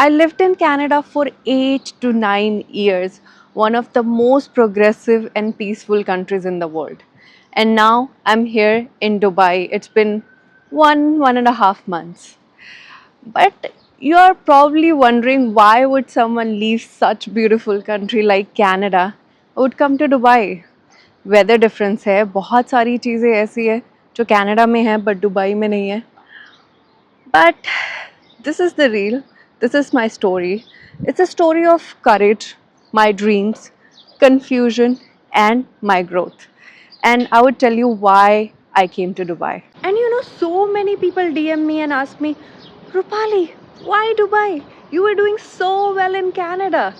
I lived in Canada for 8 to 9 years, one of the most progressive and peaceful countries in the world. And now I'm here in Dubai. It's been 1.5 months. But you're probably wondering why would someone leave such beautiful country like Canada would come to Dubai? Weather difference है, बहुत सारी चीज़ें ऐसी है जो Canada में है but Dubai में नहीं है. But this is the real, this is my story. It's a story of courage, my dreams, confusion, and my growth. And I would tell you why I came to Dubai. And so many people DM me and ask me, Rupali, why Dubai? You were doing so well in Canada.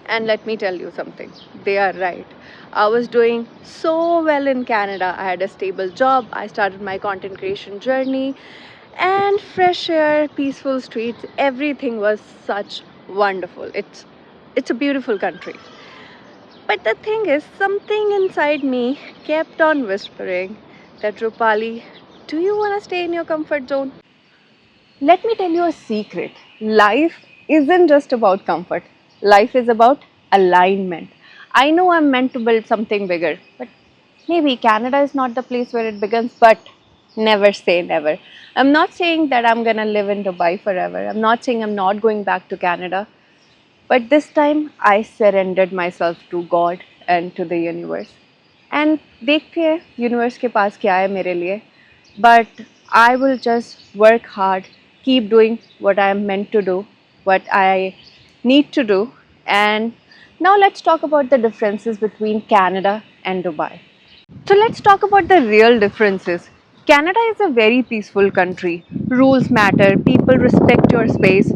And let me tell you something, they are right. I was doing so well in Canada. I had a stable job, I started my content creation journey, and fresh air, peaceful streets, everything was such wonderful. It's a beautiful country. But the thing is, something inside me kept on whispering that Rupali, do you want to stay in your comfort zone? Let me tell you a secret. Life isn't just about comfort. Life is about alignment. I know I'm meant to build something bigger, but maybe Canada is not the place where it begins, but never say never. I'm not saying that I'm gonna live in Dubai forever. I'm not saying I'm not going back to Canada. But this time I surrendered myself to God and to the universe. And देखते हैं universe के पास क्या है मेरे लिए. But I will just work hard, keep doing what I am meant to do, what I need to do. And now let's talk about the differences between Canada and Dubai. So let's talk about the real differences. Canada is a very peaceful country. Rules matter, people respect your space,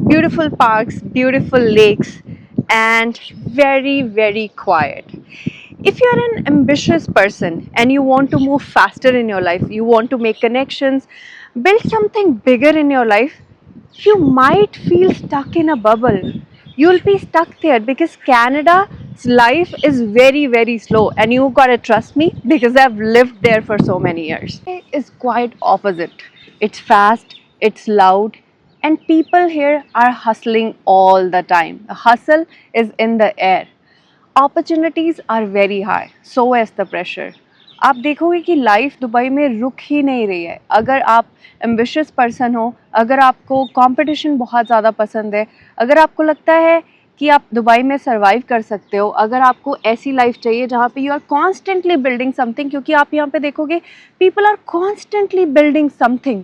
beautiful parks, beautiful lakes, and very, very quiet. If you're an ambitious person and you want to move faster in your life, you want to make connections, build something bigger in your life, you might feel stuck in a bubble. You'll be stuck there because Canada's life is very, very slow, and you gotta trust me because I've lived there for so many years. It's quite opposite. It's fast, it's loud, and people here are hustling all the time. The hustle is in the air. Opportunities are very high, so is the pressure. आप देखोगे कि life Dubai में रुक ही नहीं रही है. अगर आप एम्बिशियस पर्सन हो, अगर आपको कंपटीशन बहुत ज़्यादा पसंद है, अगर आपको लगता है कि आप दुबई में सर्वाइव कर सकते हो, अगर आपको ऐसी लाइफ चाहिए जहाँ पे you are constantly building something, क्योंकि आप यहाँ पे देखोगे people are constantly building something,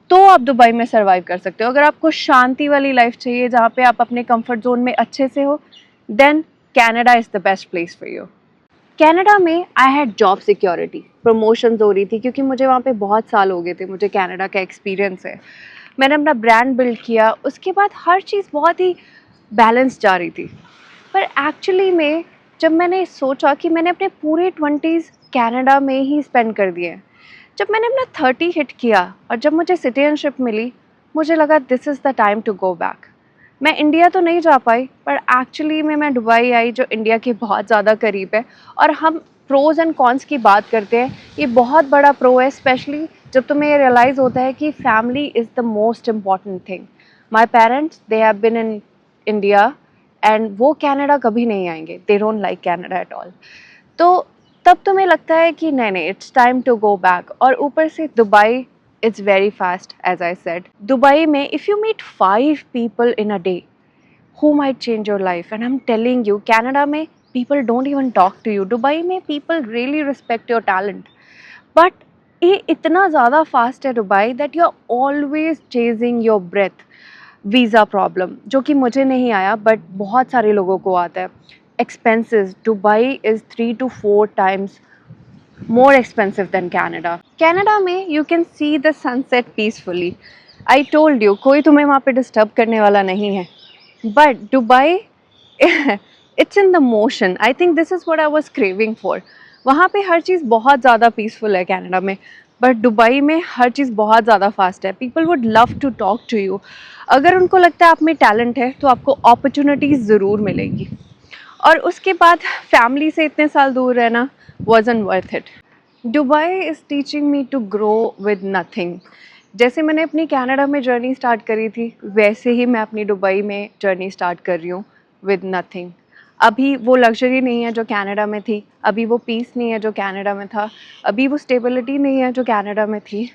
तो आप दुबई में सर्वाइव कर सकते हो. अगर आपको शांति वाली लाइफ चाहिए जहाँ पे आप अपने कंफर्ट जोन में अच्छे से हो, then Canada is the best place for you. Canada में I had job security, promotions हो रही थी क्योंकि मुझे वहाँ पे बहुत साल हो गए थे, मुझे कनाडा का एक्सपीरियंस है. मैंने अपना ब्रांड बिल्ड किया, उसके बाद हर चीज़ बहुत ही बैलेंस जा रही थी. पर एक्चुअली में जब मैंने सोचा कि मैंने अपने पूरे 20s कनाडा में ही स्पेंड कर दिए, जब मैंने अपना 30 हिट किया और जब मुझे सिटीजनशिप मिली, मुझे लगा this is the time to go back. मैं इंडिया तो नहीं जा पाई, पर एक्चुअली में मैं दुबई आई जो इंडिया के बहुत ज़्यादा करीब है. और हम प्रोज़ एंड कॉन्स की बात करते हैं, ये बहुत बड़ा प्रो है, स्पेशली जब तुम्हें ये रियलाइज़ होता है कि family is the most important thing. My parents they have been in India and वो कनाडा कभी नहीं आएंगे, they don't like Canada at all. तो तब तुम्हें लगता है कि नहीं नहीं it's time to go back. और ऊपर से Dubai, it's very fast, as I said. Dubai mein, if you meet 5 people in a day, who might change your life? And I'm telling you, Canada mein, people don't even talk to you. Dubai mein, people really respect your talent. But ये इतना ज़्यादा fast है Dubai that you're always chasing your breath. Visa problem जो कि मुझे नहीं आया but बहुत सारे लोगों को आता है. Expenses, Dubai is 3 to 4 times more expensive than Canada. Canada में you can see the sunset peacefully. I told you कोई तुम्हें वहाँ पे डिस्टर्ब करने वाला नहीं है. But Dubai, it's in the motion. I think this is what I was craving for. वहाँ पे हर चीज़ बहुत ज़्यादा पीसफुल है कनाडा में, बट दुबई में हर चीज़ बहुत ज़्यादा फास्ट है. People would love to talk to you. अगर उनको लगता है आप में टैलेंट है तो आपको अपॉर्चुनिटीज़ ज़रूर मिलेंगी. और उसके बाद फैमिली से इतने साल दूर रहना wasn't worth it. Dubai is teaching me to grow with nothing. जैसे मैंने अपनी कनाडा में जर्नी स्टार्ट करी थी, वैसे ही मैं अपनी दुबई में जर्नी स्टार्ट कर रही हूँ विद नथिंग। अभी वो लग्जरी नहीं है जो कनाडा में थी, अभी वो पीस नहीं है जो कनाडा में था, अभी वो स्टेबिलिटी नहीं है जो कनाडा में थी।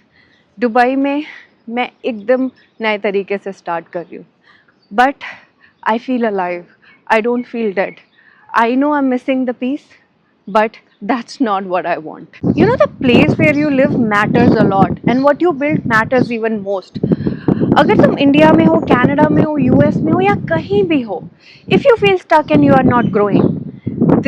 दुबई में मैं एकदम नए तरीके से स्टार्ट कर रही हूँ, but I feel alive, I don't feel dead. I know I am missing the piece, but that's not what I want. You know, the place where you live matters a lot, and what you build matters even most. अगर तुम India में हो, Canada में हो, US में हो या कहीं भी हो, if you feel stuck and you are not growing,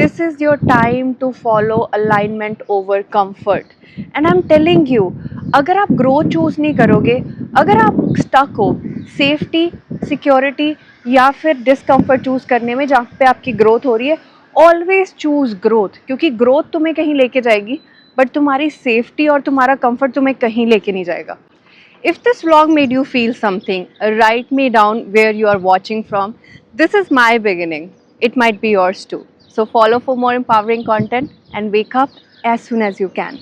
this is your time to follow alignment over comfort. And I'm telling you, अगर आप ग्रोथ चूज नहीं करोगे, अगर आप स्टक हो सेफ्टी, सिक्योरिटी या फिर डिस्कम्फर्ट चूज करने में जहाँ पे आपकी ग्रोथ हो रही है, ऑलवेज चूज ग्रोथ, क्योंकि ग्रोथ तुम्हें कहीं लेके जाएगी, बट तुम्हारी सेफ्टी और तुम्हारा कंफर्ट तुम्हें कहीं लेके नहीं जाएगा. If this vlog made you feel something, write me down where you are watching from. This is my beginning. It might be yours too. So follow for more empowering content and wake up as soon as you can.